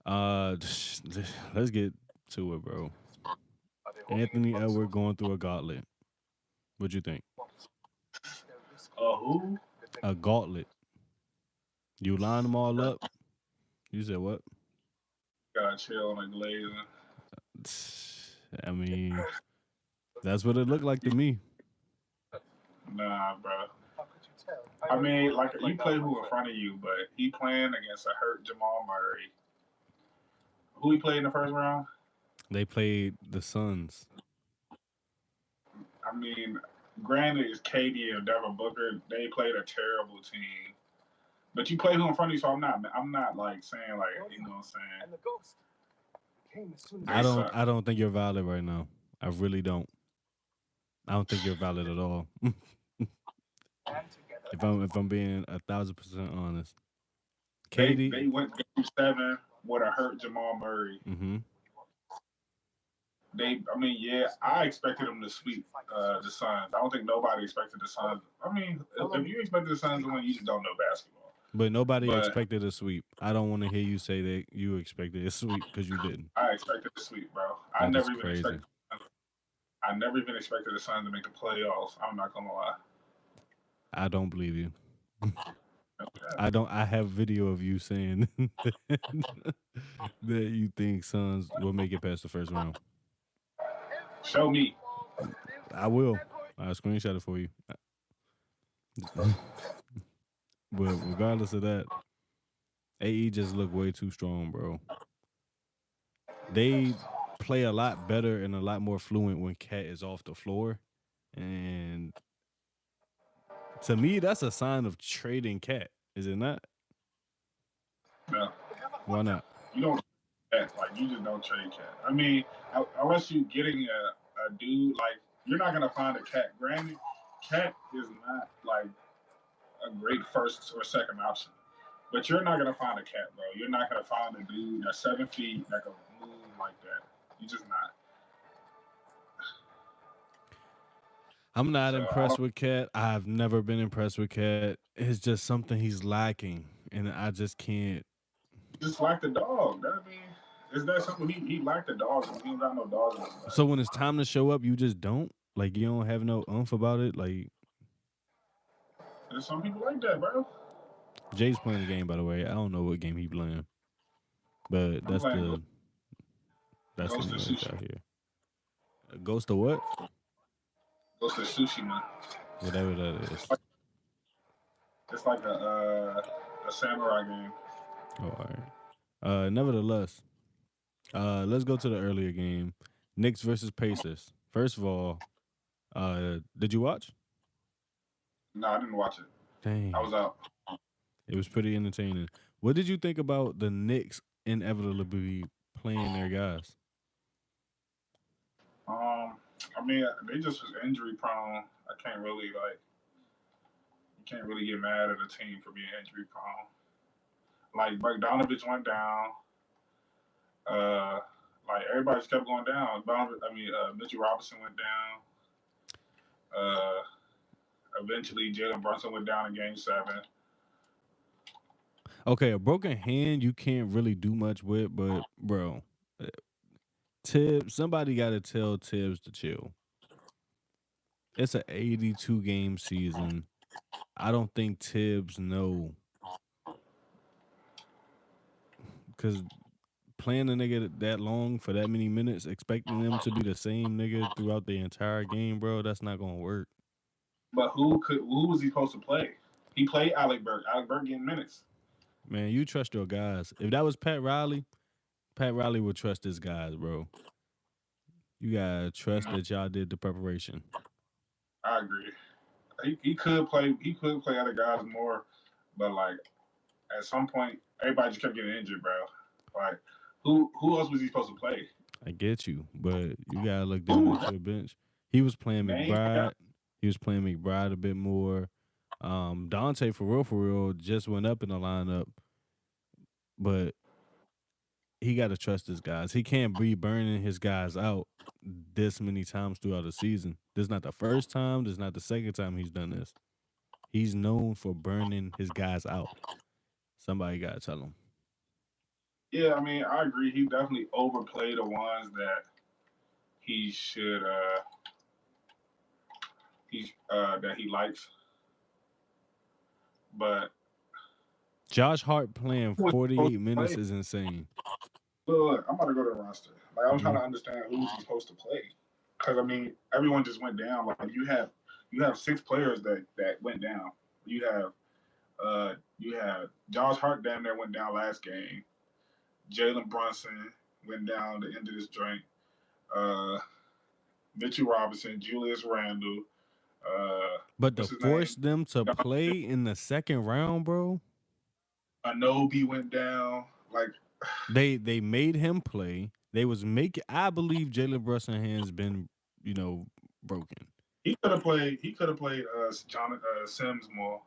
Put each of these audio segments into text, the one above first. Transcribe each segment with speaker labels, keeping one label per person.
Speaker 1: Uh, let's get to it, bro. Anthony Edward going through a gauntlet. What you think?
Speaker 2: Who?
Speaker 1: A gauntlet. You line them all up. You said what?
Speaker 2: Gotta chill on a glazer.
Speaker 1: I mean, that's what it looked like to me.
Speaker 2: Nah, bro. I mean, like you play who in front of you, but he playing against a hurt Jamal Murray. Who he played in the first round?
Speaker 1: They played the Suns.
Speaker 2: I mean, granted, it's KD and Devin Booker. They played a terrible team, but you play who in front of you. So I'm not like saying like you know what I'm saying. They suck.
Speaker 1: I don't think you're valid right now. I really don't. I don't think you're valid at all. If I'm being 1,000% honest.
Speaker 2: They
Speaker 1: Katie.
Speaker 2: went game seven with a hurt Jamal Murray.
Speaker 1: Mm-hmm.
Speaker 2: I mean, yeah, I expected them to sweep the Suns. I don't think nobody expected the Suns. I mean, if you expected the Suns to win, you just don't know basketball.
Speaker 1: But nobody
Speaker 2: But
Speaker 1: expected a sweep. I don't want to hear you say that you expected a sweep because you didn't.
Speaker 2: I expected the sweep, bro.
Speaker 1: That is crazy.
Speaker 2: I never even expected the Suns to make the playoffs. I'm not gonna lie.
Speaker 1: I don't believe you.
Speaker 2: Okay.
Speaker 1: I have video of you saying that you think Suns will make it past the first round.
Speaker 2: Show me.
Speaker 1: I will. I'll screenshot it for you. But regardless of that, AE just look way too strong, bro. They play a lot better and a lot more fluent when Cat is off the floor. And to me, that's a sign of trading Cat, is it not?
Speaker 2: No,
Speaker 1: Why not?
Speaker 2: you don't. Like you just don't trade cat. I mean, unless you getting a dude like you're not gonna find a cat. Granted, cat is not like a great first or second option. But you're not gonna find a cat, bro. You're not gonna find a dude that's 7 feet that can move like that. You just not.
Speaker 1: I'm not
Speaker 2: So I
Speaker 1: impressed
Speaker 2: don't
Speaker 1: with Cat. I've never been impressed with Cat. It's just something he's lacking, and I just can't.
Speaker 2: just like the dog. That I mean, is that something he like the dog? He don't got no dogs in his life.
Speaker 1: So when it's time to show up, you just don't. Like you don't have no oomph about it. Like
Speaker 2: There's some people like that, bro.
Speaker 1: Jay's playing the game, by the way. I don't know what game he playing, but
Speaker 2: I'm playing
Speaker 1: that's the
Speaker 2: Ghost of
Speaker 1: name of the guy
Speaker 2: Sushi.
Speaker 1: here. Ghost of what?
Speaker 2: Ghost of Sushi, man.
Speaker 1: Whatever that is.
Speaker 2: It's like a samurai game.
Speaker 1: Oh, all right. Nevertheless, let's go to the earlier game. Knicks versus Pacers. First of all, did you watch?
Speaker 2: No, I didn't watch it. I
Speaker 1: Dang,
Speaker 2: was out.
Speaker 1: it was pretty entertaining. What did you think about the Knicks inevitably playing their guys?
Speaker 2: I mean, they just was injury prone. I can't really like. You can't really get mad at a team for being injury prone. Like Bogdanovich went down. Uh, like everybody just kept going down. Mitchell Robinson went down. Uh, Eventually Jalen Brunson went down in Game Seven.
Speaker 1: Okay, a broken hand you can't really do much with, but bro, uh, Tibbs, somebody got to tell Tibbs to chill. It's an 82 game season. I don't think Tibbs know because playing a nigga that long for that many minutes, expecting them to be the same nigga throughout the entire game, bro, that's not gonna work.
Speaker 2: But who was he supposed to play? He played Alec Burke. Alec Burke getting minutes.
Speaker 1: Man, you trust your guys. If that was Pat Riley would trust his guys, bro. You gotta trust
Speaker 2: Mm,
Speaker 1: that y'all did the preparation.
Speaker 2: I agree. He could play. He could play other guys more, but like at some point, everybody just kept getting injured, bro. Like who else was he supposed to play?
Speaker 1: I get you, but you gotta look down at your bench. He was playing
Speaker 2: Name a guy.
Speaker 1: McBride. He was playing McBride a bit more. Dante for real just went up in the lineup, but he got to trust his guys. He can't be burning his guys out this many times throughout the season. This is not the first time. This is not the second time he's done this. He's known for burning his guys out. Somebody got to tell him.
Speaker 2: Yeah, I mean, I agree. He definitely overplayed the ones that he should that he likes. But
Speaker 1: Josh Hart playing
Speaker 2: who was he supposed
Speaker 1: 48
Speaker 2: to
Speaker 1: minutes
Speaker 2: play?
Speaker 1: is insane.
Speaker 2: Look, I'm about to go to the roster. Like I'm trying
Speaker 1: Hmm.
Speaker 2: to understand who's he supposed to play. Because I mean, everyone just went down. Like you have 6 players that went down. You have Josh Hart down there went down last game. Jalen Brunson went down the end of this joint. Uh, Mitchell Robinson, Julius Randle,
Speaker 1: But to
Speaker 2: what's his name?
Speaker 1: force them to
Speaker 2: Don
Speaker 1: play in the second round, bro,
Speaker 2: Anobi went down. Like
Speaker 1: they made him play. They was making. I believe Jalen Brunson hands been, you know, broken.
Speaker 2: he could have played. He could have played Jonathan Sims more.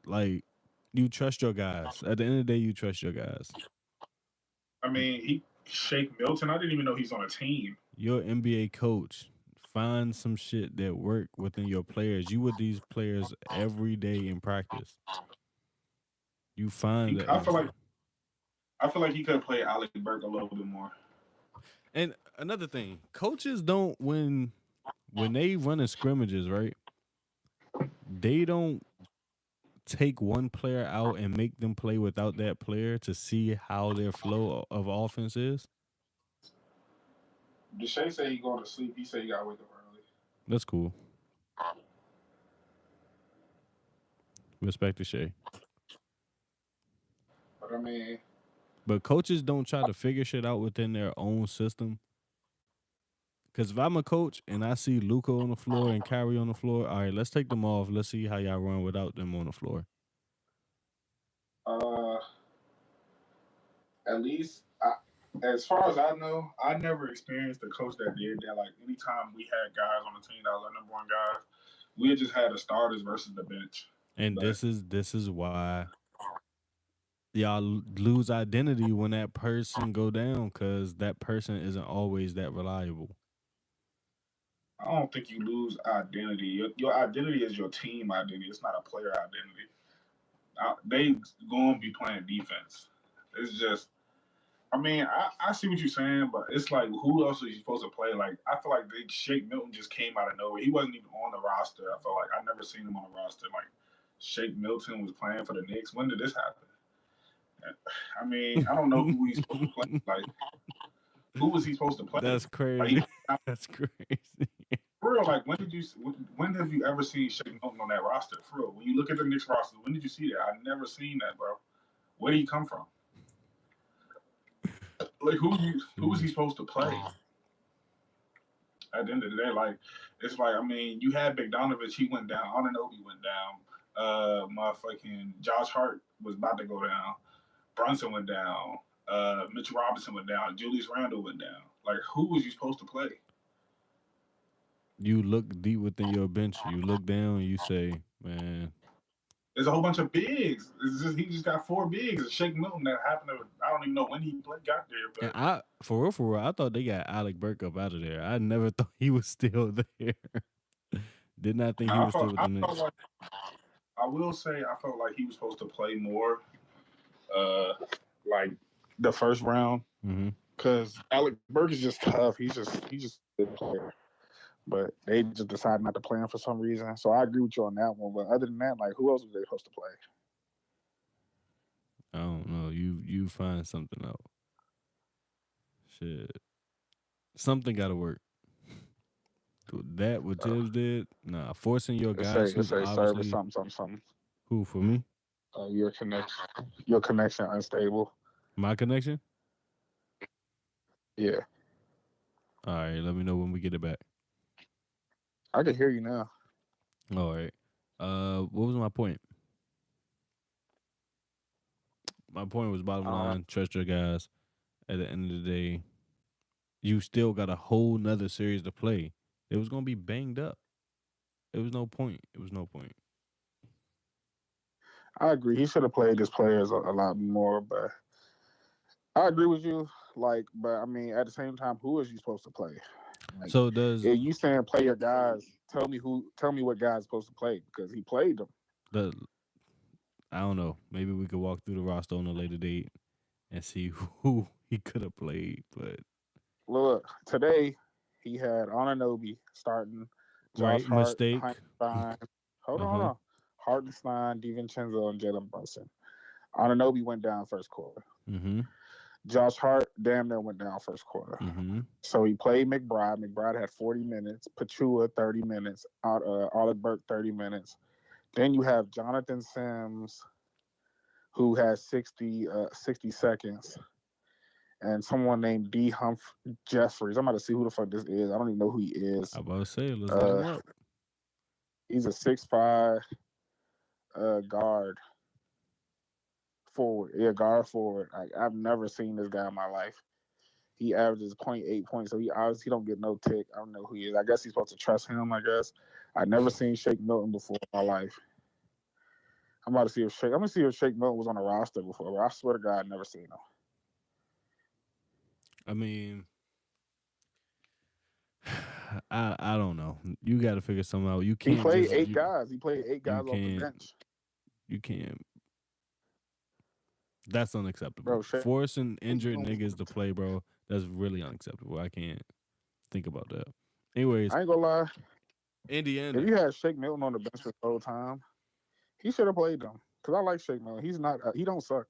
Speaker 1: Like, you trust your guys. At the end of the day, you trust your guys.
Speaker 2: I mean, Shake Milton. I didn't even know he's on a team.
Speaker 1: You're an NBA coach. Find some shit that work within your players. You with these players every day in practice. You find
Speaker 2: He,
Speaker 1: the
Speaker 2: I feel
Speaker 1: answer.
Speaker 2: like I feel like he could have played Alec Burke a little bit more.
Speaker 1: And another thing, coaches don't when they running scrimmages, right? They don't take one player out and make them play without that player to see how their flow of offense is.
Speaker 2: Deshae say he going to sleep. He said he got to wake up early.
Speaker 1: That's cool. Respect to Shay.
Speaker 2: But I mean,
Speaker 1: But coaches don't try to figure shit out within their own system. Because if I'm a coach and I see Luca on the floor and Kyrie on the floor, all right, let's take them off. Let's see how y'all run without them on the floor.
Speaker 2: uh, at least as far as I know, I never experienced a coach that did that. Like anytime we had guys on the team that was our number one guys, we just had the starters versus the bench.
Speaker 1: And
Speaker 2: But
Speaker 1: this is why y'all lose identity when that person go down, because that person isn't always that reliable.
Speaker 2: I don't think you lose identity. Your identity is your team identity. It's not a player identity. They going to be playing defense. It's just, I mean, I see what you're saying, but it's like, who else are you supposed to play? Like, I feel like Shake Milton just came out of nowhere. He wasn't even on the roster. I felt like I never seen him on the roster. Like, Shake Milton was playing for the Knicks. When did this happen? I mean, I don't know who he's supposed to play. Like, who was he supposed to play?
Speaker 1: That's
Speaker 2: Like,
Speaker 1: crazy. That's crazy.
Speaker 2: for real, like when have you ever seen Shake Milton on that roster? For real, when you look at the Knicks roster, when did you see that? I never seen that, bro. Where did he come from? Like who was he supposed to play? At the end of the day, like it's like I mean, you had Bogdanovich, he went down. Anunoby went down. Motherfucking Josh Hart was about to go down. Brunson went down. Mitchell Robinson went down. Julius Randle went down. Like who was you supposed to play?
Speaker 1: You look deep within your bench. You look down. You say, man.
Speaker 2: There's a whole bunch of bigs. He just got 4 bigs. Shake Milton that happened to. I don't even know when he got there,
Speaker 1: And
Speaker 2: but
Speaker 1: I, for real, I thought they got Alec Burke up out of there. I never thought he was still there. Did not think he
Speaker 2: I
Speaker 1: was still
Speaker 2: felt
Speaker 1: with
Speaker 2: I
Speaker 1: the
Speaker 2: felt
Speaker 1: Knicks.
Speaker 2: like I will say I felt like he was supposed to play more, uh, like the first round
Speaker 1: Mm-hmm.
Speaker 2: because Alec Burke is just tough. He's just a good player. But they just decided not to play him for some reason. So I agree with you on that one. But other than that, like who else was they supposed to play?
Speaker 1: I don't know. You find something out. Shit, something got to work. That what Tibbs did. Nah, forcing your guys
Speaker 2: It's
Speaker 1: who's
Speaker 2: a service
Speaker 1: obviously
Speaker 2: something.
Speaker 1: who for me.
Speaker 2: Your connection unstable.
Speaker 1: My connection.
Speaker 2: Yeah,
Speaker 1: All right, let me know when we get it back.
Speaker 2: I can hear you now.
Speaker 1: All right. What was my point? My point was bottom line. Trust your guys. At the end of the day, you still got a whole nother series to play. It was gonna be banged up. It was no point. It was no point.
Speaker 2: I agree. He should have played his players a lot more, but I agree with you. Like, but I mean, at the same time, who is you supposed to play? Like,
Speaker 1: So does
Speaker 2: if you saying play your guys, tell me what guys supposed to play because he played them.
Speaker 1: the I don't know. Maybe we could walk through the roster on a later date and see who he could have played. But
Speaker 2: Look, today he had Ananobi starting, Josh
Speaker 1: right
Speaker 2: Hart,
Speaker 1: mistake.
Speaker 2: Hartenstein. Hold
Speaker 1: Uh
Speaker 2: on, hold
Speaker 1: huh.
Speaker 2: on. Hartenstein, DiVincenzo, and Jalen Brunson. Ananobi went down first quarter.
Speaker 1: Mm-hmm.
Speaker 2: Josh Hart damn near went down first quarter.
Speaker 1: Mm-hmm.
Speaker 2: So he played McBride. McBride had 40 minutes. Pachua 30 minutes. Alec Burke 30 minutes. Then you have Jonathan Sims, who has 60 seconds, and someone named D. Humph Jeffries. I'm about to see who the fuck this is. I don't even know who he is.
Speaker 1: I about to say, let's look
Speaker 2: Uh,
Speaker 1: him up.
Speaker 2: he's a 6'5" guard forward. Yeah, guard forward. I've never seen this guy in my life. He averages zero point 0.8 points, so he obviously don't get no tick. I don't know who he is. I guess he's supposed to trust him. I guess I never seen Shake Milton before in my life. I'm about to see if Shake. I'm gonna see if Shake Milton was on the roster before. But I swear to God, I've never seen him.
Speaker 1: I mean, I don't know. You got to figure something out. You
Speaker 2: He
Speaker 1: can't
Speaker 2: played
Speaker 1: just
Speaker 2: eight guys. He played eight
Speaker 1: you
Speaker 2: guys off the
Speaker 1: can't
Speaker 2: bench,
Speaker 1: you can't. That's unacceptable.
Speaker 2: bro. Shake
Speaker 1: Forcing injured
Speaker 2: Milton.
Speaker 1: niggas to play, bro. That's really unacceptable. I can't think about that. Anyways,
Speaker 2: I ain't gonna lie. If
Speaker 1: Indiana.
Speaker 2: you had Shake Milton on the bench this whole time, he should have played them. Cause I like Shake Milton. He's not. He don't suck.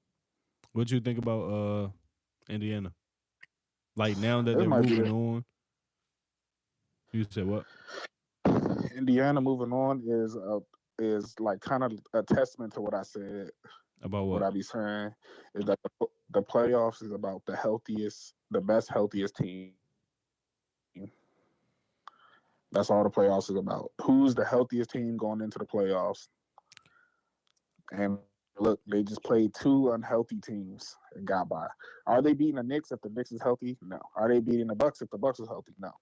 Speaker 1: What you think about Indiana? Like now that
Speaker 2: This
Speaker 1: they're
Speaker 2: might be
Speaker 1: moving on, you said what
Speaker 2: Indiana moving on is like kind of a testament to what I said.
Speaker 1: about
Speaker 2: What
Speaker 1: what?
Speaker 2: I be saying is that the playoffs is about the best, healthiest team. That's all the playoffs is about. Who's the healthiest team going into the playoffs? And look, they just played two unhealthy teams and got by. Are they beating the Knicks if the Knicks is healthy? No. Are they beating the Bucks if the Bucks is healthy? No.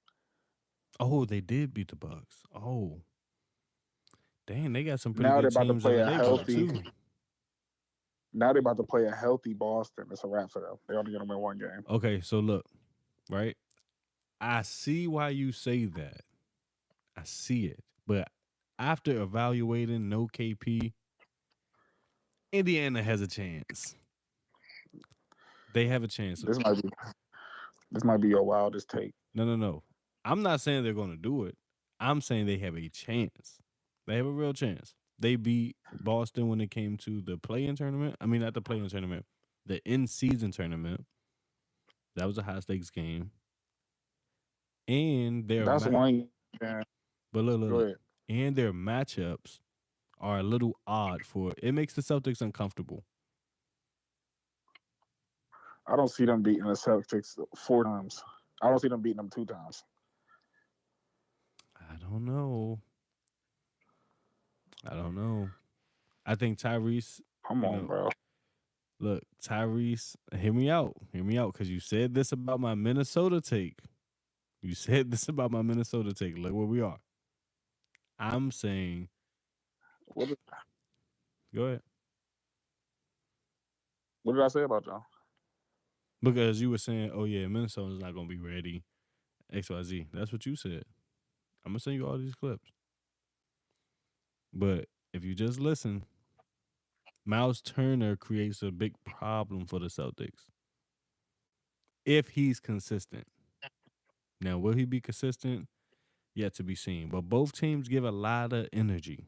Speaker 1: Oh, they did beat the Bucks. Oh, dang, they got some pretty
Speaker 2: Now they're
Speaker 1: good
Speaker 2: about to
Speaker 1: teams
Speaker 2: play
Speaker 1: under
Speaker 2: a
Speaker 1: their belt
Speaker 2: healthy.
Speaker 1: too.
Speaker 2: Now they're about to play a healthy Boston. It's a wrap for them. They're only gonna win one game.
Speaker 1: Okay, so look, right? I see why you say that. I see it, but after evaluating no KP, Indiana has a chance. They have a chance.
Speaker 2: This might be your wildest take.
Speaker 1: No, no, no. I'm not saying they're going to do it. I'm saying they have a chance. They have a real chance. They beat Boston when it came to the play-in tournament. I mean, not the play-in tournament, the in-season tournament. That was a high-stakes game, and
Speaker 2: That's one. Yeah,
Speaker 1: but look, look,
Speaker 2: go
Speaker 1: look,
Speaker 2: ahead.
Speaker 1: and their matchups are a little odd for it. Makes the Celtics uncomfortable.
Speaker 2: I don't see them beating the Celtics 4 times. I don't see them beating them 2 times.
Speaker 1: I don't know. I don't know. I think Tyrese,
Speaker 2: Come
Speaker 1: you
Speaker 2: on,
Speaker 1: know,
Speaker 2: bro.
Speaker 1: look, Tyrese, hear me out. Hear me out. Because you said this about my Minnesota take. You said this about my Minnesota take. Look where we are. I'm saying,
Speaker 2: What did,
Speaker 1: go ahead.
Speaker 2: what did I say about y'all?
Speaker 1: Because you were saying, oh, yeah, Minnesota's not going to be ready. XYZ. That's what you said. I'm going to send you all these clips. But if you just listen, Miles Turner creates a big problem for the Celtics if he's consistent. Now, will he be consistent? Yet to be seen. But both teams give a lot of energy.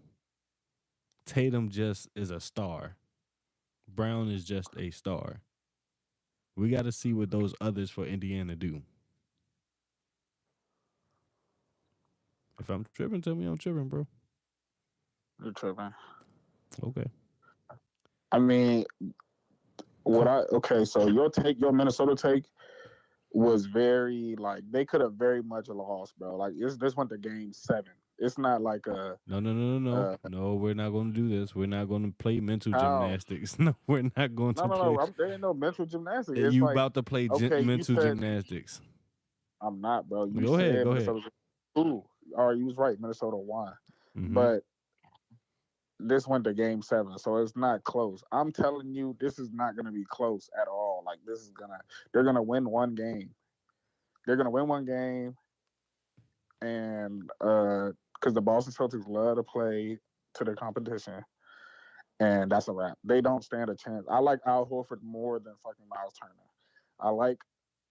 Speaker 1: Tatum just is a star. Brown is just a star. We got to see what those others for Indiana do. If I'm tripping, tell me I'm tripping, bro.
Speaker 2: You're tripping.
Speaker 1: Okay.
Speaker 2: I mean, so your Minnesota take was very like they could have very much lost, bro. Like this went to game 7. It's not like a
Speaker 1: No, no, no, no, no. No, we're not going to do this. We're not going to play mental
Speaker 2: how.
Speaker 1: gymnastics. No, we're not going
Speaker 2: No,
Speaker 1: to
Speaker 2: no,
Speaker 1: play.
Speaker 2: no. There ain't no mental gymnastics. It's
Speaker 1: You
Speaker 2: like,
Speaker 1: about to play
Speaker 2: okay, you
Speaker 1: mental
Speaker 2: said
Speaker 1: gymnastics.
Speaker 2: I'm not, bro. You
Speaker 1: Go ahead.
Speaker 2: said
Speaker 1: Go ahead.
Speaker 2: Minnesota. Ooh, all right, you was right. Minnesota won,
Speaker 1: Mm-hmm.
Speaker 2: but this went to game 7, so it's not close. I'm telling you, this is not going to be close at all. Like they're gonna win one game. They're gonna win one game, and because the Boston Celtics love to play to their competition,
Speaker 3: and that's a wrap. They don't stand a chance. I like Al Horford more than fucking Miles Turner. I like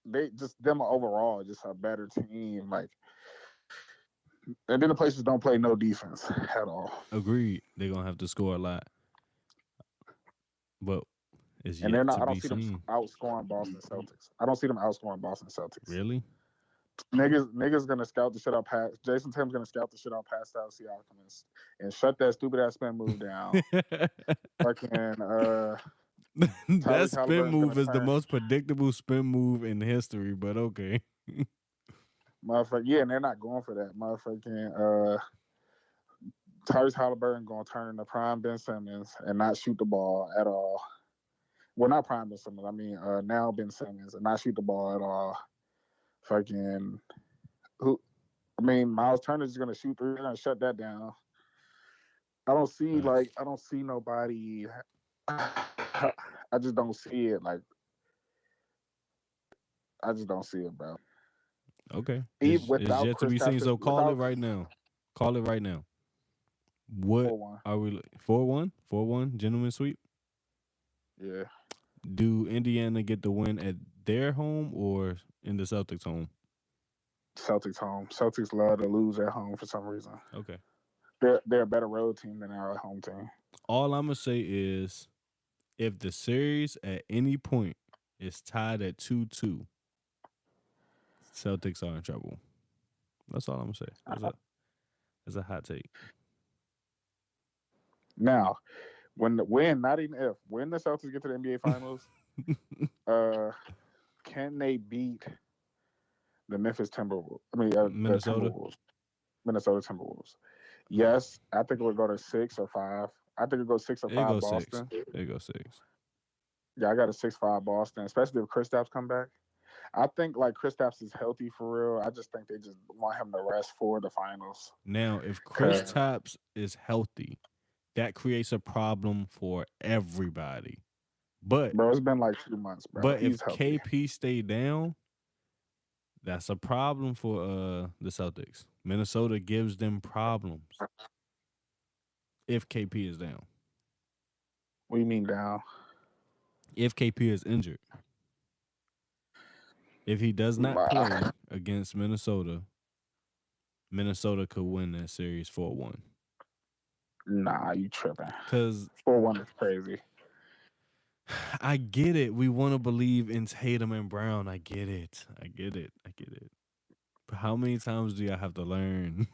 Speaker 3: they just them overall just a better team. Like, and then the places don't play no defense at all.
Speaker 1: Agreed. They're gonna have to score a lot, but it's
Speaker 3: And they're
Speaker 1: yet
Speaker 3: not.
Speaker 1: to
Speaker 3: I don't
Speaker 1: be
Speaker 3: see them
Speaker 1: seen.
Speaker 3: outscoring Boston Celtics. I don't see them outscoring Boston Celtics.
Speaker 1: Really?
Speaker 3: Niggas gonna scout the shit out past. Jason Tatum's gonna scout the shit out past out Siakam and shut that stupid ass spin move down. Fucking
Speaker 1: That
Speaker 3: Tyrese
Speaker 1: spin
Speaker 3: Halliburton's
Speaker 1: move
Speaker 3: gonna
Speaker 1: is the
Speaker 3: turn.
Speaker 1: most predictable spin move in history, but okay.
Speaker 3: Motherfucker, yeah, and they're not going for that. Motherfucking Tyrese Halliburton gonna turn into prime Ben Simmons and not shoot the ball at all. Well, not prime Ben Simmons. I mean, now Ben Simmons and not shoot the ball at all. Fucking who? I mean, Miles Turner's just gonna shoot three. They're gonna shut that down. I don't see nobody. I just don't see it. Like, I just don't see it, bro.
Speaker 1: Okay.
Speaker 3: Even
Speaker 1: It's
Speaker 3: without
Speaker 1: yet to be
Speaker 3: Chris
Speaker 1: seen.
Speaker 3: Tapper,
Speaker 1: So call it
Speaker 3: without
Speaker 1: right now. Call it right now. What
Speaker 3: 4-1.
Speaker 1: are we 4-1? 4-1, gentlemen sweep?
Speaker 3: Yeah,
Speaker 1: Do Indiana get the win at their home or in the Celtics home?
Speaker 3: Celtics home. Celtics love to lose at home for some reason.
Speaker 1: Okay.
Speaker 3: They're a better road team than our home team.
Speaker 1: All I'm gonna say is if the series at any point is tied at 2-2, Celtics are in trouble. That's all I'm gonna say. That's a hot take.
Speaker 3: Now, not even if, when the Celtics get to the NBA Finals, can they beat the Memphis Timberwolves? I mean,
Speaker 1: Minnesota?
Speaker 3: the Timberwolves. Minnesota Timberwolves. Yes, I think it would go to 6 or 5. I think it goes 6 or 5
Speaker 1: It goes
Speaker 3: Boston.
Speaker 1: 6. It goes 6.
Speaker 3: Yeah, I got a 6-5 Boston, especially if Kristaps come back. I think like Kristaps is healthy for real. I just think they just want him to rest for the finals.
Speaker 1: Now, if Kristaps is healthy, that creates a problem for everybody. But
Speaker 3: bro, it's been like 2 months, bro.
Speaker 1: But
Speaker 3: He's
Speaker 1: if
Speaker 3: healthy.
Speaker 1: KP stay down, that's a problem for the Celtics. Minnesota gives them problems if KP is down.
Speaker 3: What do you mean down?
Speaker 1: If KP is injured. If he does not play against Minnesota, Minnesota could win that series 4-1.
Speaker 3: Nah, you tripping.
Speaker 1: Because
Speaker 3: 4-1 is crazy.
Speaker 1: I get it. We want to believe in Tatum and Brown. I get it. But how many times do y'all have to learn?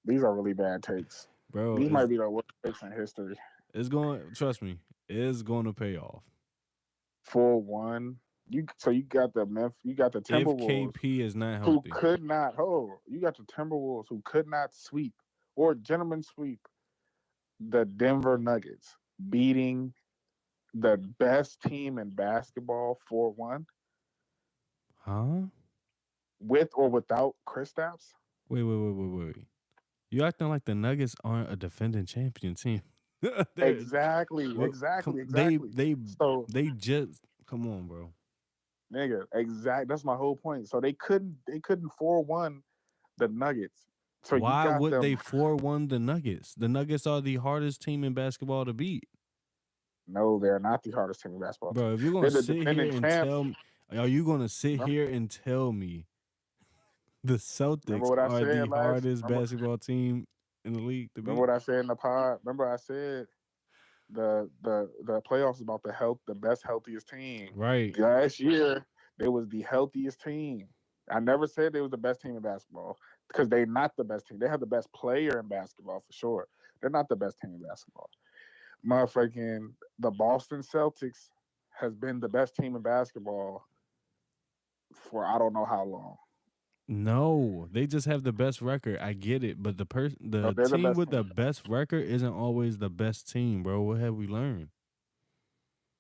Speaker 3: These are really bad takes.
Speaker 1: Bro,
Speaker 3: these might be the worst takes in history.
Speaker 1: Trust me, it's going to pay off.
Speaker 3: 4-1. You got the Timberwolves.
Speaker 1: If KP is not healthy,
Speaker 3: who could not you got the Timberwolves who could not sweep or gentlemen sweep the Denver Nuggets, beating the best team in basketball 4-1.
Speaker 1: Huh?
Speaker 3: With or without Kristaps?
Speaker 1: Wait. You acting like the Nuggets aren't a defending champion team.
Speaker 3: Exactly.
Speaker 1: They just come on, bro.
Speaker 3: Nigga, exact. That's my whole point. So they couldn't 4-1 the Nuggets. So
Speaker 1: why would they 4-1 the Nuggets? The Nuggets are the hardest team in basketball to beat.
Speaker 3: No, they're not the hardest team in basketball.
Speaker 1: Bro, if you're gonna sit here and tell me, are you gonna sit here and tell me the Celtics are the hardest basketball team in the league to beat?
Speaker 3: Remember what I said in the pod? Remember I said the playoffs is about the best, healthiest team.
Speaker 1: Right.
Speaker 3: Last year, they was the healthiest team. I never said they was the best team in basketball because they're not the best team. They have the best player in basketball for sure. They're not the best team in basketball. Motherfucking the Boston Celtics has been the best team in basketball for I don't know how long.
Speaker 1: No, they just have the best record. I get it, but the team with the best record isn't always the best team, bro. What have we learned?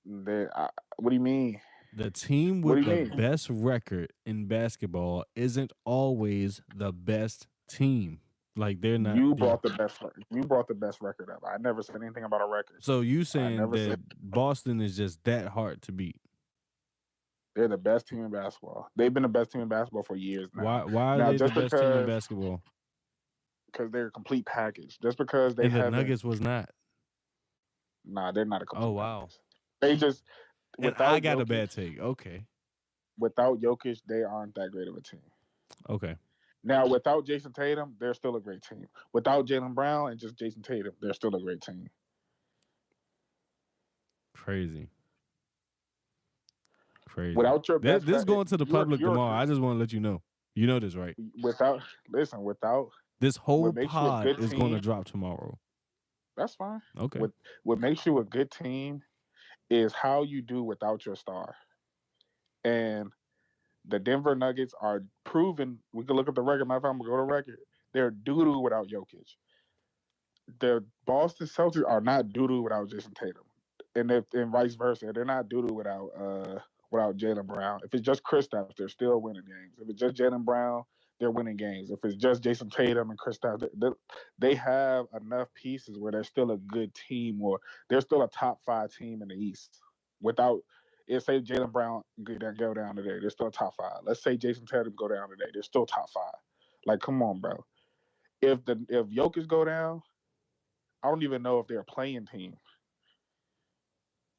Speaker 3: What do you mean?
Speaker 1: The team with the best record in basketball isn't always the best team. Like they're not.
Speaker 3: You brought the best record up. I never said anything about a record.
Speaker 1: So you saying that Boston is just that hard to beat?
Speaker 3: They're the best team in basketball. They've been the best team in basketball for years now.
Speaker 1: Why are they the best team in basketball?
Speaker 3: Because they're a complete package. Just because they have
Speaker 1: the Nuggets was not.
Speaker 3: Nah, they're not a
Speaker 1: Oh
Speaker 3: complete
Speaker 1: wow.
Speaker 3: package. They just
Speaker 1: And I
Speaker 3: without
Speaker 1: got a
Speaker 3: Jokic,
Speaker 1: bad take. Okay.
Speaker 3: they aren't that great of a team.
Speaker 1: Okay.
Speaker 3: Now, without Jason Tatum, they're still a great team. Without Jaylen Brown and just Jason Tatum, they're still a great team.
Speaker 1: Crazy. Crazy.
Speaker 3: Without your best,
Speaker 1: This is going to the public
Speaker 3: you're
Speaker 1: tomorrow. I just want to let you know. You know this, right?
Speaker 3: without
Speaker 1: This whole
Speaker 3: what makes you a
Speaker 1: pod
Speaker 3: good
Speaker 1: is going to
Speaker 3: team.
Speaker 1: drop tomorrow.
Speaker 3: That's fine.
Speaker 1: Okay.
Speaker 3: What makes you a good team is how you do without your star. And the Denver Nuggets are proven. We can look at the record. Matter of fact, I'm gonna go to record. They're doo doo without Jokic. The Boston Celtics are not doo doo without Jason Tatum, and vice versa. They're not doo doo without Jaylen Brown. If it's just Kristaps, they're still winning games. If it's just Jaylen Brown, they're winning games. If it's just Jason Tatum and Kristaps, they have enough pieces where they're still a good team, or they're still a top 5 team in the East. Without, if say Jaylen Brown go down today, they're still top 5. Let's say Jason Tatum go down today, they're still top 5. Like, come on, bro. If Jokic go down, I don't even know if they're a playing team.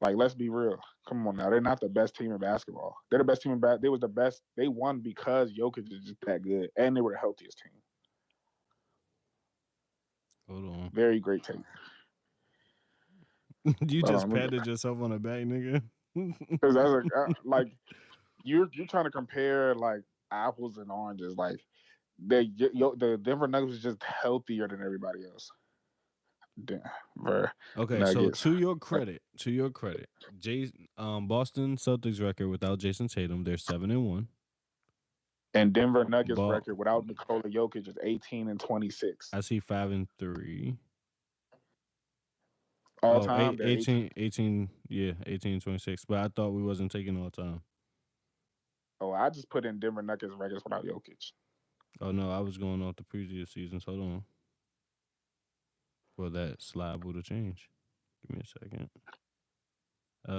Speaker 3: Like, let's be real. Come on now. They're not the best team in basketball. They're the best team in basketball. They was the best. They won because Jokic is just that good. And they were the healthiest team.
Speaker 1: Hold on.
Speaker 3: Very great team.
Speaker 1: You just patted yourself on the back, nigga.
Speaker 3: Because that's like you're trying to compare like apples and oranges. Like the Denver Nuggets is just healthier than everybody else. Denver
Speaker 1: Okay,
Speaker 3: Nuggets.
Speaker 1: so to your credit, Boston Celtics record without Jason Tatum, they're 7-1.
Speaker 3: And Denver Nuggets record without Nikola Jokic is 18-26.
Speaker 1: I see 5-3.
Speaker 3: All time,
Speaker 1: 18, yeah, 18-26. But I thought we wasn't taking all time.
Speaker 3: Oh, I just put in Denver Nuggets records without Jokic.
Speaker 1: Oh no, I was going off the previous seasons. Hold on. Well, that slide would have changed. Give me a second.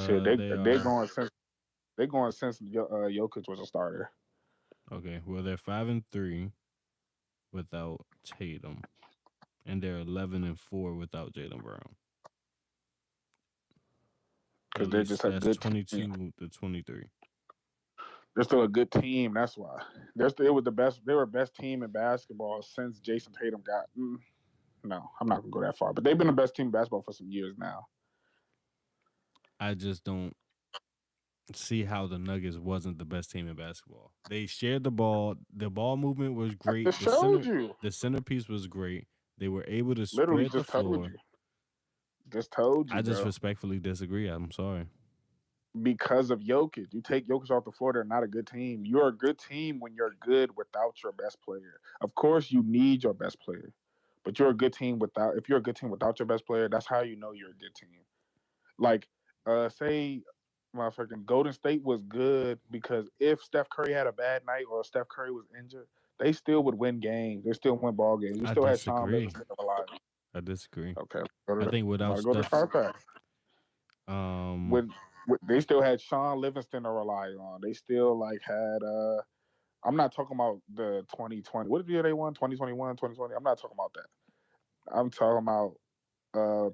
Speaker 3: Shit, they're going since Jokic was a starter.
Speaker 1: Okay, well they're 5-3 without Tatum, and they're 11-4 without Jaylen Brown.
Speaker 3: Because they're just a good
Speaker 1: 22 to 23.
Speaker 3: They're still a good team. That's why they were the best. They were the best team in basketball since Jason Tatum got. No, I'm not gonna go that far. But they've been the best team in basketball for some years now.
Speaker 1: I just don't see how the Nuggets wasn't the best team in basketball. They shared the ball. The ball movement was great. The centerpiece was great. They were able to spread the floor.
Speaker 3: Just told you.
Speaker 1: I just respectfully disagree. I'm sorry.
Speaker 3: Because of Jokic. You take Jokic off the floor, they're not a good team. You're a good team when you're good without your best player. Of course, you need your best player, but you're a good team without. If you're a good team without your best player, that's how you know you're a good team. Like, say, motherfucking Golden State was good because if Steph Curry had a bad night or Steph Curry was injured, they still would win games. They still win ball games. You still had Sean Livingston alive.
Speaker 1: I disagree.
Speaker 3: Okay,
Speaker 1: I think without Steph,
Speaker 3: when they still had Sean Livingston to rely on. They still had I'm not talking about the 2020. What year they won? 2021, 2020. I'm not talking about that. I'm talking about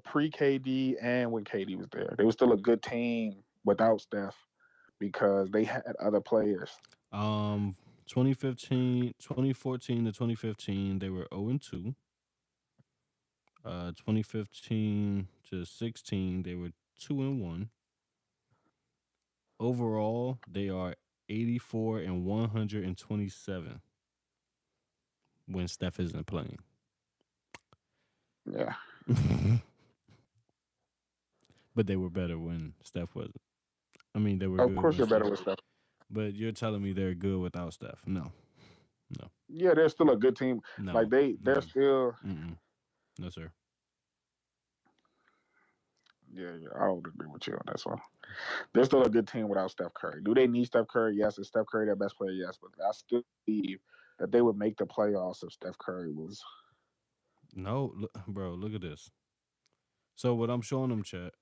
Speaker 3: pre-KD and when KD was there. They were still a good team without Steph because they had other players.
Speaker 1: 2014 to 2015, they were 0-2. 2015 to 16, they were 2-1. Overall, they are 84 and 127 when Steph isn't playing.
Speaker 3: Yeah.
Speaker 1: But they were better when Steph wasn't. I mean, they were
Speaker 3: of
Speaker 1: good.
Speaker 3: Of course you're better with Steph.
Speaker 1: But you're telling me they're good without Steph. No.
Speaker 3: Yeah, they're still a good team.
Speaker 1: No.
Speaker 3: Like, they're still...
Speaker 1: No, sir.
Speaker 3: Yeah, I don't agree with you on that one. They're still a good team without Steph Curry. Do they need Steph Curry? Yes. Is Steph Curry their best player? Yes. But I still believe that they would make the playoffs if Steph Curry was...
Speaker 1: No, bro, look at this. So what I'm showing them, chat.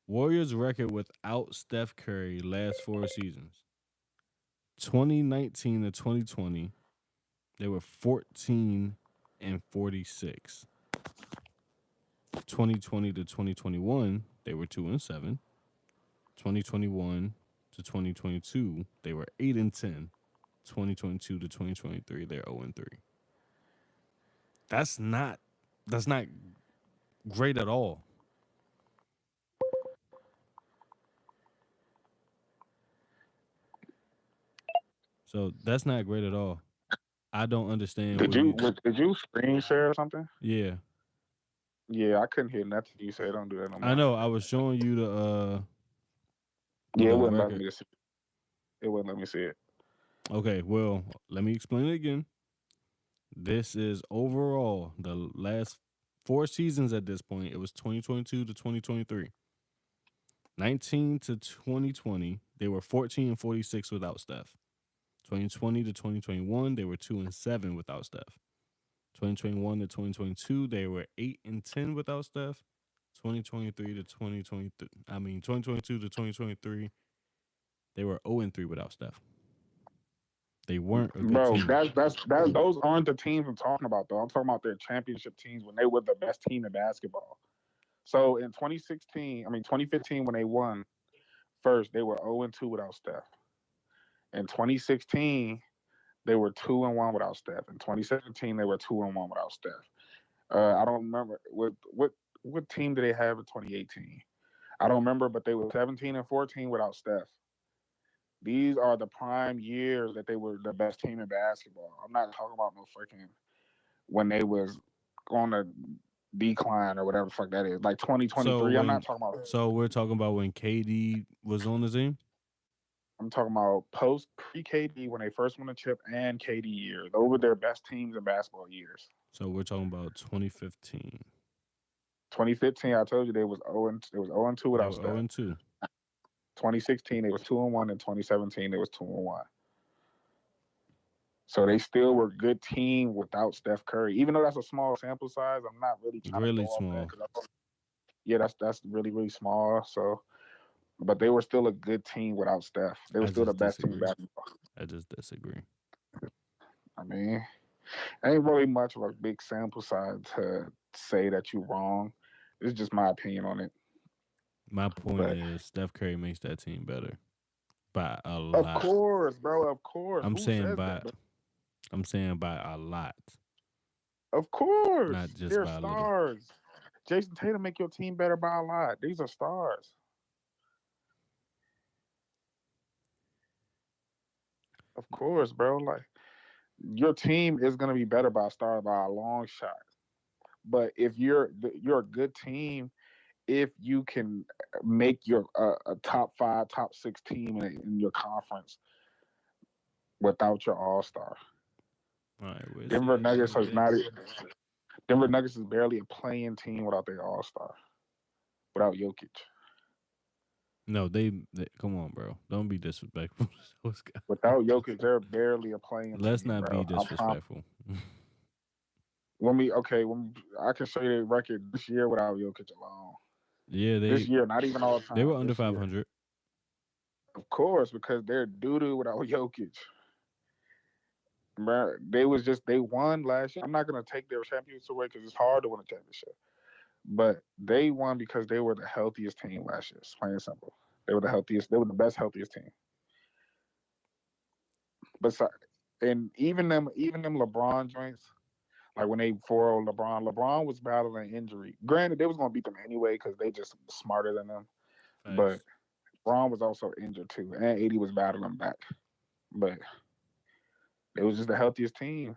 Speaker 1: Warriors record without Steph Curry last 4 seasons. 2019 to 2020, they were 14 and 46. 2020 to 2021, they were 2-7. 2021 to 2022, they were 8-10. 2022 to 2023, they're 0-3. That's not great at all. So that's not great at all. I don't understand
Speaker 3: Did
Speaker 1: where you.
Speaker 3: did you screen share or something?
Speaker 1: Yeah,
Speaker 3: Yeah, I couldn't hear nothing you said. Don't do that no
Speaker 1: I
Speaker 3: more.
Speaker 1: know. I was showing you
Speaker 3: Yeah, it
Speaker 1: the
Speaker 3: wouldn't let
Speaker 1: record.
Speaker 3: me to see. It wouldn't let me see it.
Speaker 1: Okay, well, let me explain it again. This is overall the last 4 seasons at this point. It was 2022 to 2023. 19 to 2020, they were 14-46 without Steph. 2020 to 2021, they were 2-7 without Steph. 2021 to 2022, they were 8-10 without Steph. 2023 to 2023, 2022 to 2023, they were 0-3 without Steph. They weren't a good
Speaker 3: Bro,
Speaker 1: team.
Speaker 3: that's those aren't the teams I'm talking about though. I'm talking about their championship teams when they were the best team in basketball. So in 2015 when they won first, they were 0-2 without Steph. In 2016, they were 2-1 without Steph. In 2017, they were 2-1 without Steph. I don't remember what team did they have in 2018. I don't remember, but they were 17-14 without Steph. These are the prime years that they were the best team in basketball. I'm not talking about no freaking when they was on a decline or whatever the fuck that is. Like 2023. I'm not talking about.
Speaker 1: So we're talking about when KD was on the team.
Speaker 3: I'm talking about post pre KD when they first won the chip and KD years. Those were their best teams in basketball years.
Speaker 1: So we're talking about 2015.
Speaker 3: 2015, I told you they was 0-2
Speaker 1: They
Speaker 3: without
Speaker 1: were
Speaker 3: Steph.
Speaker 1: 0-2.
Speaker 3: 2016, they was 2-1. In 2017, they was 2-1. So they still were a good team without Steph Curry. Even though that's a small sample size, I'm not really trying
Speaker 1: Really
Speaker 3: to go
Speaker 1: small.
Speaker 3: off that. Yeah, that's really, really small. So, but they were still a good team without Steph. They were still the best team in basketball.
Speaker 1: I just disagree.
Speaker 3: I mean, ain't really much of a big sample size to say that you're wrong. It's just my opinion on it.
Speaker 1: My point
Speaker 3: But
Speaker 1: is Steph Curry makes that team better by a
Speaker 3: of
Speaker 1: lot.
Speaker 3: course, bro. Of course.
Speaker 1: I'm
Speaker 3: Who
Speaker 1: saying
Speaker 3: says
Speaker 1: by
Speaker 3: that?
Speaker 1: I'm saying by a lot,
Speaker 3: Of course.
Speaker 1: not just
Speaker 3: They're
Speaker 1: by a little.
Speaker 3: stars. Jason Tatum make your team better by a lot. These are stars. Of course, bro. Like your team is gonna be better by a star by a long shot. But if you're a good team, if you can make your a top 5, top 6 team in your conference without your all star.
Speaker 1: All right, we'll
Speaker 3: Denver
Speaker 1: see.
Speaker 3: Nuggets is not. Denver Nuggets is barely a playing team without their all star, without Jokic.
Speaker 1: No, they come on, bro. Don't be disrespectful.
Speaker 3: Without Jokic, they're barely a playing
Speaker 1: Let's
Speaker 3: team,
Speaker 1: not
Speaker 3: bro.
Speaker 1: be disrespectful.
Speaker 3: When I can show you the record this year without Jokic alone.
Speaker 1: Yeah,
Speaker 3: This year, not even all time.
Speaker 1: They were under
Speaker 3: this year.
Speaker 1: 500.
Speaker 3: Of course, because they're doo doo without Jokic. Bro, they won last year. I'm not gonna take their championship away because it's hard to win a championship. But they won because they were the healthiest team last year. It's plain and simple. They were the healthiest. They were the best, healthiest team. But and even them LeBron joints, like when they 4-0 LeBron was battling injury. Granted, they was gonna beat them anyway because they just smarter than them.
Speaker 1: Thanks.
Speaker 3: But LeBron was also injured too, and AD was battling back. But it was just the healthiest team.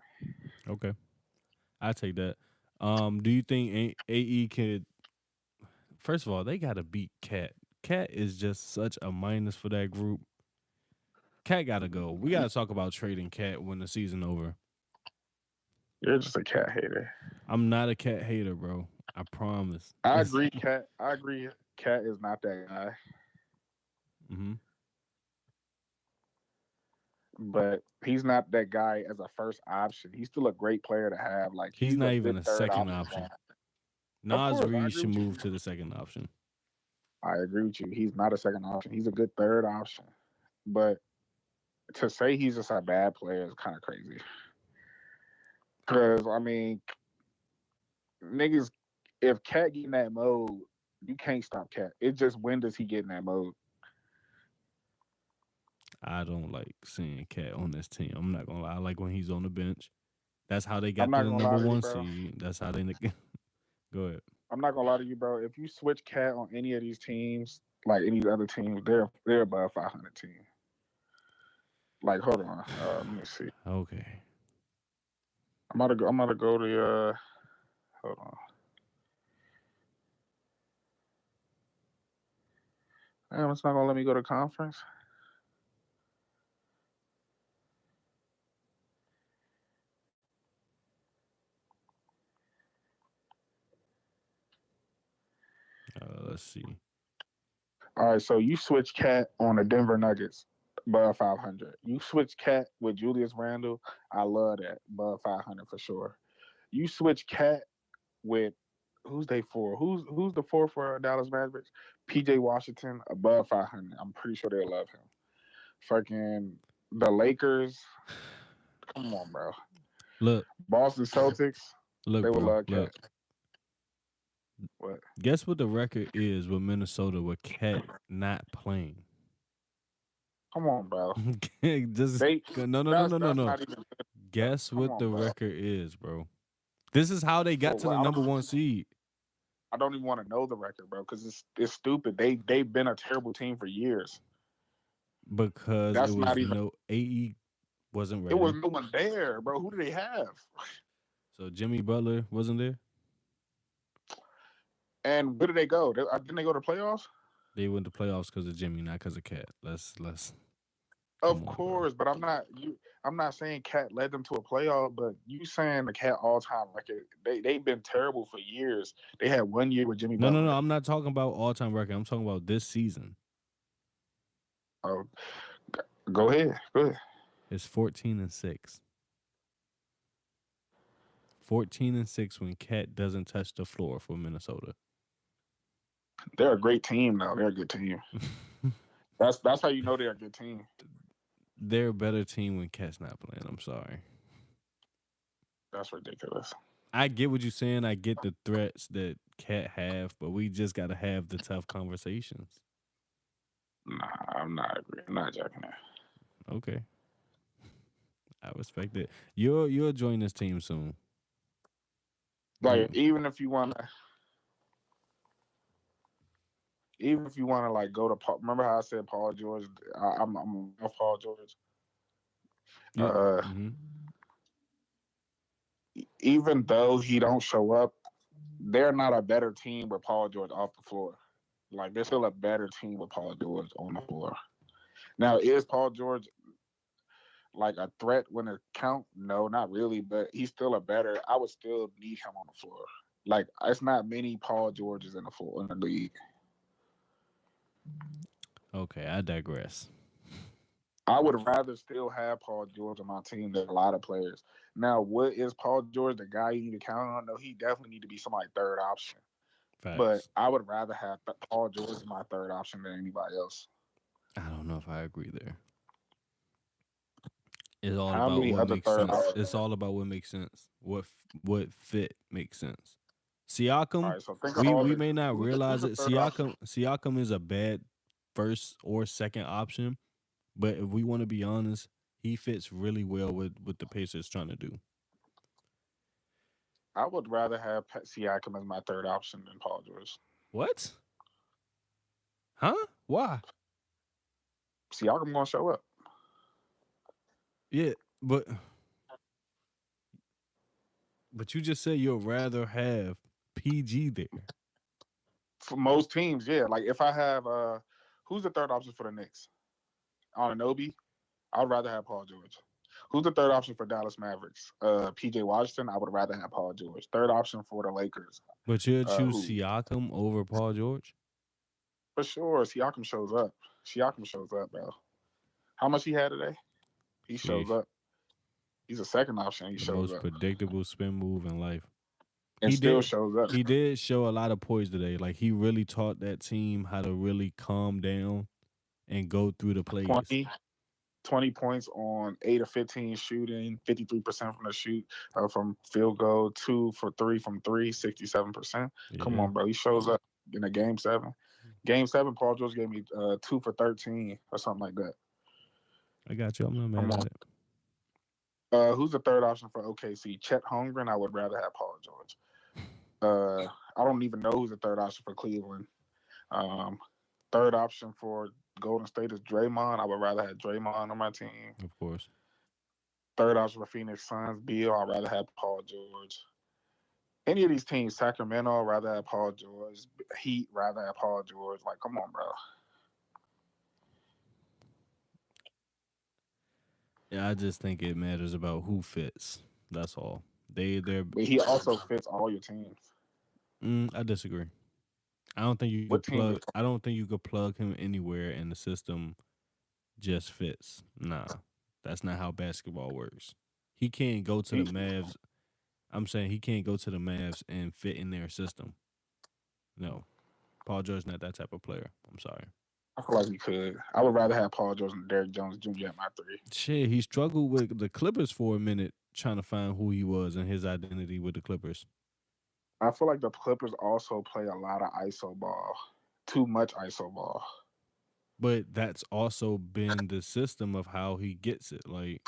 Speaker 1: Okay, I take that. Do you think AE could? First of all, they got to beat Cat. Cat is just such a minus for that group. Cat got to go. We got to talk about trading Cat when the season over.
Speaker 3: You're just a Cat hater.
Speaker 1: I'm not a Cat hater, bro. I promise.
Speaker 3: I agree, Cat. I agree. Cat is not that guy.
Speaker 1: Mm-hmm.
Speaker 3: But he's not that guy as a first option. He's still a great player to have. Like
Speaker 1: he's not even a second option. Nas Reed should move to the second option.
Speaker 3: I agree with you. He's not a second option. He's a good third option. But to say he's just a bad player is kind of crazy. Because, I mean, niggas if Cat get in that mode, you can't stop Cat. It's just when does he get in that mode?
Speaker 1: I don't like seeing Cat on this team. I'm not gonna lie. I like when he's on the bench. That's how they
Speaker 3: I'm
Speaker 1: got to
Speaker 3: not
Speaker 1: the
Speaker 3: gonna
Speaker 1: number
Speaker 3: lie to you,
Speaker 1: one
Speaker 3: bro.
Speaker 1: seed. That's how they go ahead.
Speaker 3: I'm not gonna lie to you, bro. If you switch Cat on any of these teams, like any other teams, they're above 500 team. Like, hold on, let me see.
Speaker 1: Okay.
Speaker 3: I'm gonna go to hold on. Damn, it's not gonna let me go to conference.
Speaker 1: Let's see.
Speaker 3: All right, so you switch Cat on the Denver Nuggets, above 500. You switch Cat with Julius Randle, I love that, above 500 for sure. You switch Cat with who's they for? Who's the four for Dallas Mavericks? PJ Washington, above 500. I'm pretty sure they love him. Fucking the Lakers, come on, bro.
Speaker 1: Look,
Speaker 3: Boston Celtics,
Speaker 1: look,
Speaker 3: they would
Speaker 1: bro.
Speaker 3: love Cat.
Speaker 1: Look.
Speaker 3: What?
Speaker 1: Guess what the record is with Minnesota with Cat not playing?
Speaker 3: Come on, bro.
Speaker 1: Just
Speaker 3: They
Speaker 1: no.
Speaker 3: that's not even.
Speaker 1: Guess
Speaker 3: Come
Speaker 1: what
Speaker 3: on,
Speaker 1: the
Speaker 3: bro.
Speaker 1: record is, bro. This is how they got to the number one seed.
Speaker 3: I don't even want to know the record, bro, because it's stupid. They've been a terrible team for years.
Speaker 1: Because
Speaker 3: That's
Speaker 1: it was
Speaker 3: not even.
Speaker 1: no AE wasn't ready.
Speaker 3: It was no one there, bro. Who do they have?
Speaker 1: So Jimmy Butler wasn't there.
Speaker 3: And where did they go? Didn't they go to playoffs?
Speaker 1: They went to playoffs because of Jimmy, not because of Cat. Let's.
Speaker 3: Of course, but I'm not saying Cat led them to a playoff, but you saying the Cat all time record. They've been terrible for years. They had 1 year with Jimmy Butler.
Speaker 1: No. I'm not talking about all time record. I'm talking about this season.
Speaker 3: Oh, go ahead.
Speaker 1: It's 14-6. 14-6 when Cat doesn't touch the floor for Minnesota.
Speaker 3: They're a great team, though. They're a good team. That's how you know they're a good team.
Speaker 1: They're a better team when Cat's not playing. I'm sorry.
Speaker 3: That's ridiculous.
Speaker 1: I get what you're saying. I get the threats that Cat have, but we just got to have the tough conversations.
Speaker 3: Nah, I'm not agreeing. I'm not joking that.
Speaker 1: Okay. I respect it. You'll join this team soon.
Speaker 3: Like, even if you want to like go to Paul, remember how I said Paul George? I'm off Paul George.
Speaker 1: Yeah.
Speaker 3: Even though he don't show up, they're not a better team with Paul George off the floor. Like, they're still a better team with Paul George on the floor. Now, is Paul George like a threat when it count? No, not really, but he's still a better. I would still need him on the floor. Like, it's not many Paul Georges in the league.
Speaker 1: Okay, I digress.
Speaker 3: I would rather still have Paul George on my team than a lot of players. Now, what is Paul George, the guy you need to count on? No, he definitely need to be somebody's third option.
Speaker 1: Facts.
Speaker 3: But I would rather have Paul George as my third option than anybody else.
Speaker 1: I don't know if I agree there. It's all about what makes sense. It's all about what makes sense. What fit makes sense. Siakam,
Speaker 3: right, so
Speaker 1: we may not realize it. Siakam is a bad first or second option, but if we want to be honest, he fits really well with what the Pacers trying to do.
Speaker 3: I would rather have Siakam as my third option than Paul George.
Speaker 1: What? Huh? Why?
Speaker 3: Siakam gonna show up.
Speaker 1: Yeah, but you just said you'd rather have PG there.
Speaker 3: For most teams, yeah. Like, if I have who's the third option for the Knicks? Anunoby, I would rather have Paul George. Who's the third option for Dallas Mavericks? PJ Washington, I would rather have Paul George. Third option for the Lakers.
Speaker 1: But you'd choose Siakam over Paul George?
Speaker 3: For sure. Siakam shows up. Bro. How much he had today? He shows up. He's a second option. He shows up.
Speaker 1: The most predictable spin move in life.
Speaker 3: And still shows up.
Speaker 1: He did show a lot of poise today. Like, he really taught that team how to really calm down and go through the plays.
Speaker 3: 20 points on 8 of 15 shooting, 53% from the shoot from field goal, 2 for 3 from three, 67%. Come
Speaker 1: Yeah,
Speaker 3: on, bro. He shows up in a game 7. Game 7, Paul George gave me 2 for 13 or something like that.
Speaker 1: I got you. I'm not
Speaker 3: Come
Speaker 1: mad
Speaker 3: on.
Speaker 1: at it.
Speaker 3: Who's the third option for OKC? Chet Holmgren. I would rather have Paul George. I don't even know who's the third option for Cleveland. Third option for Golden State is Draymond. I would rather have Draymond on my team.
Speaker 1: Of course.
Speaker 3: Third option for Phoenix Suns, Beal. I'd rather have Paul George. Any of these teams, Sacramento, I'd rather have Paul George. Heat, rather have Paul George. Like, come on, bro.
Speaker 1: Yeah, I just think it matters about who fits. That's all. They're.
Speaker 3: But he also fits all your teams.
Speaker 1: I disagree. I don't think you
Speaker 3: What
Speaker 1: could
Speaker 3: team
Speaker 1: plug.
Speaker 3: is
Speaker 1: I don't think you could plug him anywhere, and the system just fits. Nah, that's not how basketball works. He can't go to the
Speaker 3: he?
Speaker 1: Mavs. I'm saying he can't go to the Mavs and fit in their system. No, Paul George's not that type of player. I'm sorry.
Speaker 3: I feel like he could. I would rather have Paul George and Derrick Jones Jr. at my 3.
Speaker 1: Shit, he struggled with the Clippers for a minute, trying to find who he was and his identity with the Clippers.
Speaker 3: I feel like the Clippers also play a lot of ISO ball. Too much ISO ball.
Speaker 1: But that's also been the system of how he gets it. Like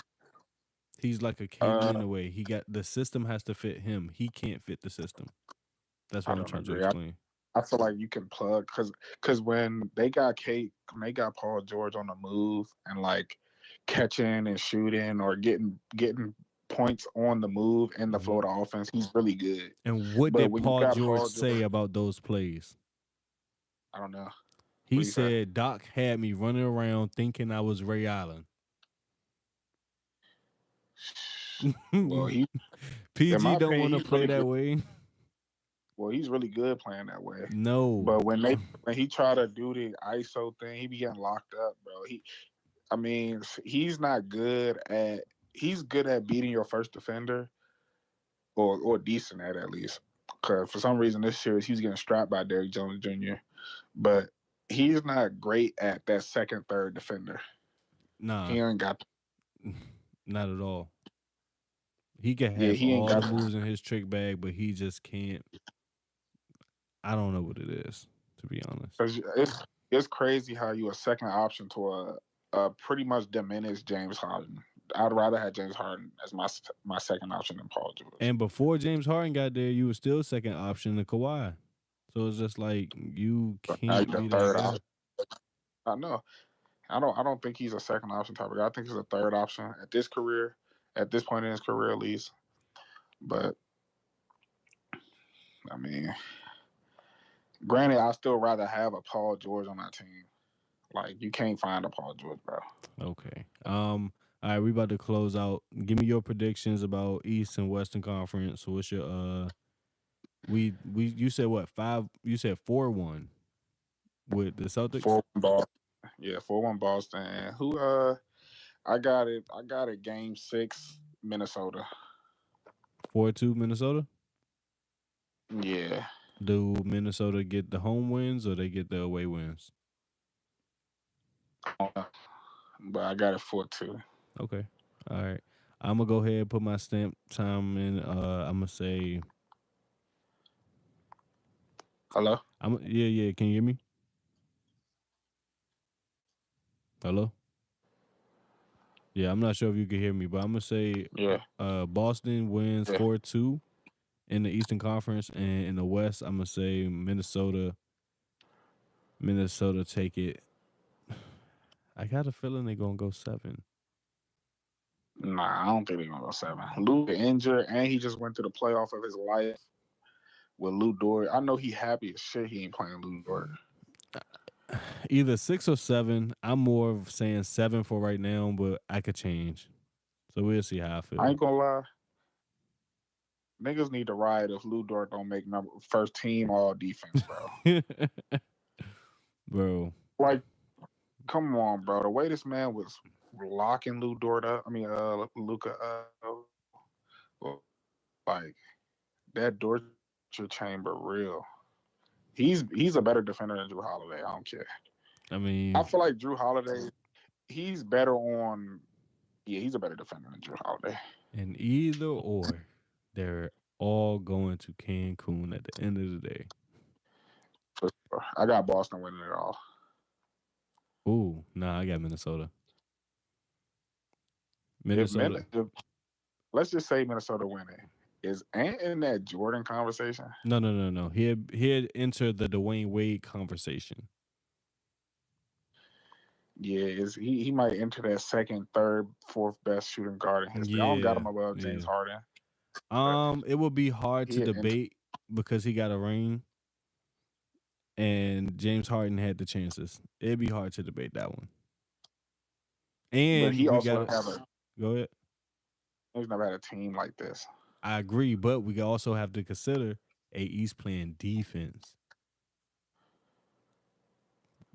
Speaker 1: he's like a KD in
Speaker 3: Uh,
Speaker 1: a way. He got the system has to fit him. He can't fit the system. That's
Speaker 3: I
Speaker 1: what I'm
Speaker 3: don't
Speaker 1: trying to
Speaker 3: agree.
Speaker 1: explain.
Speaker 3: I feel like you can plug because when they got Paul George on the move and like catching and shooting or getting points on the move in the
Speaker 1: Mhm.
Speaker 3: Florida offense, he's really good.
Speaker 1: And what
Speaker 3: But
Speaker 1: did
Speaker 3: when you
Speaker 1: Paul
Speaker 3: got
Speaker 1: George
Speaker 3: Paul
Speaker 1: say
Speaker 3: George,
Speaker 1: about those plays?
Speaker 3: I don't know.
Speaker 1: He
Speaker 3: What do you say?
Speaker 1: said Doc had me running around thinking I was Ray Allen.
Speaker 3: Well, in my
Speaker 1: PG don't
Speaker 3: opinion,
Speaker 1: want to
Speaker 3: he's
Speaker 1: play
Speaker 3: really
Speaker 1: that
Speaker 3: good.
Speaker 1: way.
Speaker 3: Well, he's really good playing that way.
Speaker 1: No.
Speaker 3: But when he tried to do the ISO thing, he be getting locked up, bro. He's not good at. He's good at beating your first defender, or decent at least. Because for some reason this series he's getting strapped by Derrick Jones Jr. But he's not great at that second, third defender.
Speaker 1: Nah,
Speaker 3: He ain't got.
Speaker 1: not at all. He can
Speaker 3: Yeah,
Speaker 1: have
Speaker 3: he ain't
Speaker 1: all the
Speaker 3: got.
Speaker 1: moves in his trick bag, but he just can't. I don't know what it is, to be honest.
Speaker 3: It's crazy how you a second option to a pretty much diminished James Harden. I'd rather have James Harden as my second option than Paul George.
Speaker 1: And before James Harden got there, you were still second option to Kawhi. So it's just like you
Speaker 3: Now
Speaker 1: can't
Speaker 3: you're
Speaker 1: be
Speaker 3: the
Speaker 1: that
Speaker 3: third
Speaker 1: guy.
Speaker 3: option. I know. I don't think he's a second option type of guy. I think he's a third option at this point in his career at least. But I mean, granted, I still rather have a Paul George on my team. Like you can't find a Paul George, bro.
Speaker 1: Okay. All right, we about to close out. Give me your predictions about East and Western Conference. So what's your we you said what 5? You said 4-1 with the Celtics.
Speaker 3: 4-1 Boston. Yeah, 4-1 Boston. Who I got it. Game 6, Minnesota.
Speaker 1: 4-2 Minnesota.
Speaker 3: Yeah.
Speaker 1: Do Minnesota get the home wins or they get the away wins?
Speaker 3: But I got it 4-2.
Speaker 1: Okay. All right. I'm gonna go ahead and put my stamp time in. I'm gonna say.
Speaker 3: Hello?
Speaker 1: Yeah. Can you hear me? Hello? Yeah, I'm not sure if you can hear me, but I'm gonna say
Speaker 3: Yeah.
Speaker 1: Boston wins
Speaker 3: Yeah.
Speaker 1: 4-2 in the Eastern Conference, and in the West, I'm gonna say Minnesota take it. I got a feeling they're gonna go 7.
Speaker 3: Nah, I don't think they're gonna go 7. Luka injured, and he just went to the playoff of his life with Lou Dort. I know he happy as shit he ain't playing Lou Dort.
Speaker 1: Either 6 or 7. I'm more of saying 7 for right now, but I could change. So we'll see how I feel.
Speaker 3: I ain't gonna lie. Niggas need to ride if Lou Dort don't make first team all defense, bro.
Speaker 1: Bro.
Speaker 3: Like, come on, bro. The way this man was locking Lou Dort up, Luka like that torture chamber real. He's a better defender than Drew Holiday. I don't care.
Speaker 1: I mean,
Speaker 3: I feel like Drew Holiday he's better on. Yeah, he's a better defender than Drew Holiday.
Speaker 1: And either or, they're all going to Cancun at the end of the day.
Speaker 3: For sure. I got Boston winning it all.
Speaker 1: Ooh, nah, I got Minnesota.
Speaker 3: If
Speaker 1: Minnesota.
Speaker 3: let's just say Minnesota winning. Is Ant in that Jordan conversation?
Speaker 1: No. He'd enter the Dwayne Wade conversation.
Speaker 3: Yeah, he might enter that second, third, fourth best shooting guard in history. I don't got him above James Harden.
Speaker 1: It would be hard to
Speaker 3: He'd
Speaker 1: debate because he got a ring, and James Harden had the chances. It'd be hard to debate that one. And
Speaker 3: But he
Speaker 1: we
Speaker 3: also
Speaker 1: got
Speaker 3: have a.
Speaker 1: go ahead.
Speaker 3: He's never had a team like this.
Speaker 1: I agree, but we also have to consider AE's playing defense.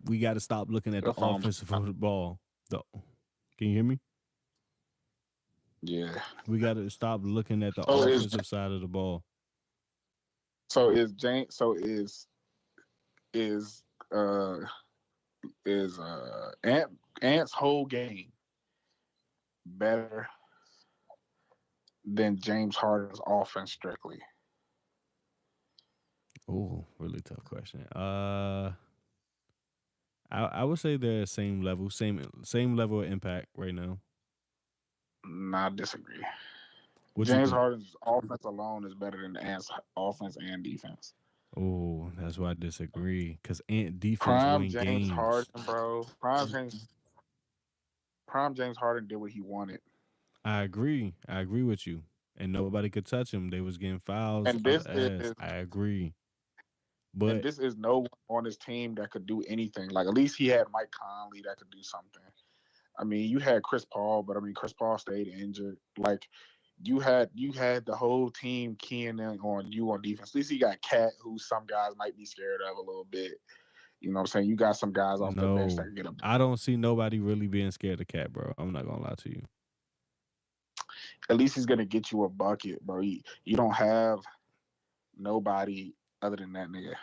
Speaker 1: We got to stop looking at the offensive of the ball. Can you hear me?
Speaker 3: Yeah.
Speaker 1: We got to stop looking at the offensive side of the ball.
Speaker 3: So is James? So is Ant's whole game better than James Harden's offense strictly?
Speaker 1: Oh, really tough question. I would say they're same level, same level of impact right now.
Speaker 3: I disagree.
Speaker 1: What
Speaker 3: James Harden's offense alone is better than Ant's offense and defense.
Speaker 1: Oh, that's why I disagree. Because Ant defense
Speaker 3: Prime
Speaker 1: win
Speaker 3: James
Speaker 1: games.
Speaker 3: Harden, bro. Prime James Harden did what he wanted.
Speaker 1: I agree with you. And nobody could touch him. They was getting fouls.
Speaker 3: And this is,
Speaker 1: I agree.
Speaker 3: But this is no one on his team that could do anything. Like, at least he had Mike Conley that could do something. I mean, you had Chris Paul, but I mean, Chris Paul stayed injured. Like, you had the whole team keying in on you on defense. At least you got Cat, who some guys might be scared of a little bit. You know what I'm saying? You got some guys off the bench that can get them.
Speaker 1: I don't see nobody really being scared of Cat, bro. I'm not gonna lie to you.
Speaker 3: At least he's gonna get you a bucket, bro. You don't have nobody other than that nigga.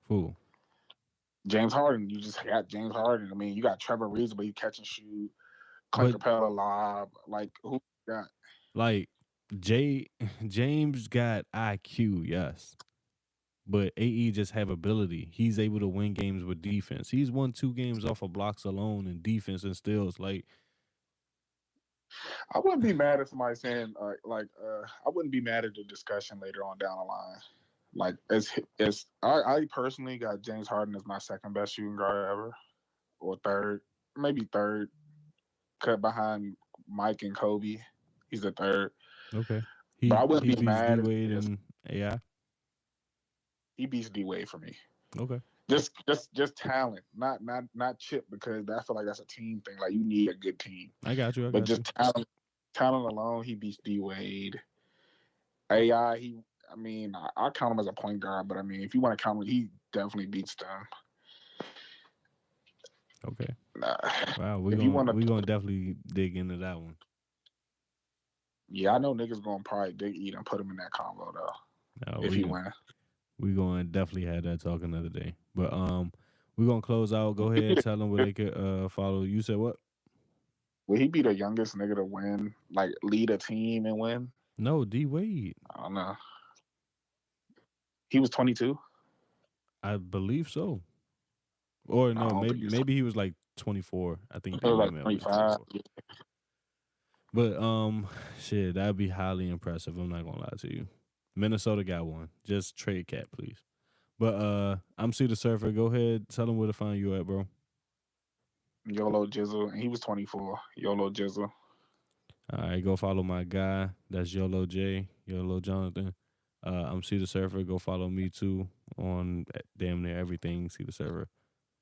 Speaker 1: Who?
Speaker 3: James Harden. You just got James Harden. I mean, you got Trevor Ariza, but he catch and shoot. Clint Capella lob. Like, who got?
Speaker 1: Like, James got IQ, yes. But AE just have ability. He's able to win games with defense. He's won 2 games off of blocks alone in defense and steals. Like,
Speaker 3: I wouldn't be mad at somebody saying I wouldn't be mad at the discussion later on down the line. Like, as I personally got James Harden as my second best shooting guard ever, or third, maybe third, cut behind Mike and Kobe. He's the third.
Speaker 1: Okay.
Speaker 3: But I wouldn't be mad.
Speaker 1: D-Wade and AI.
Speaker 3: He beats D-Wade for me.
Speaker 1: Okay.
Speaker 3: Just talent, not chip, because I feel like that's a team thing. Like, you need a good team.
Speaker 1: I got you.
Speaker 3: But just talent alone, he beats D-Wade. AI, I count him as a point guard, but I mean, if you want to count him, he definitely beats them.
Speaker 1: Okay. Wow, we're gonna definitely dig into that one.
Speaker 3: Yeah, I know niggas gonna probably dig eat and put him in that combo though.
Speaker 1: No,
Speaker 3: if he win.
Speaker 1: We're gonna definitely have that talk another day. But we're gonna close out. Go ahead, tell them where they could follow. You said what?
Speaker 3: Will he be the youngest nigga to win, like lead a team and win?
Speaker 1: No, D-Wade.
Speaker 3: I don't know. He was 22?
Speaker 1: I believe so. Or no, maybe he was like 24. I think he was like 25. But shit, that'd be highly impressive. I'm not gonna lie to you. Minnesota got one. Just trade Cat, please. But I'm C the Surfer. Go ahead, tell them where to find you at, bro.
Speaker 3: YOLO Jizzle, and he was 24. YOLO Jizzle.
Speaker 1: All right, go follow my guy. That's YOLO J, YOLO Jonathan. I'm C the Surfer. Go follow me too on damn near everything. C the Surfer.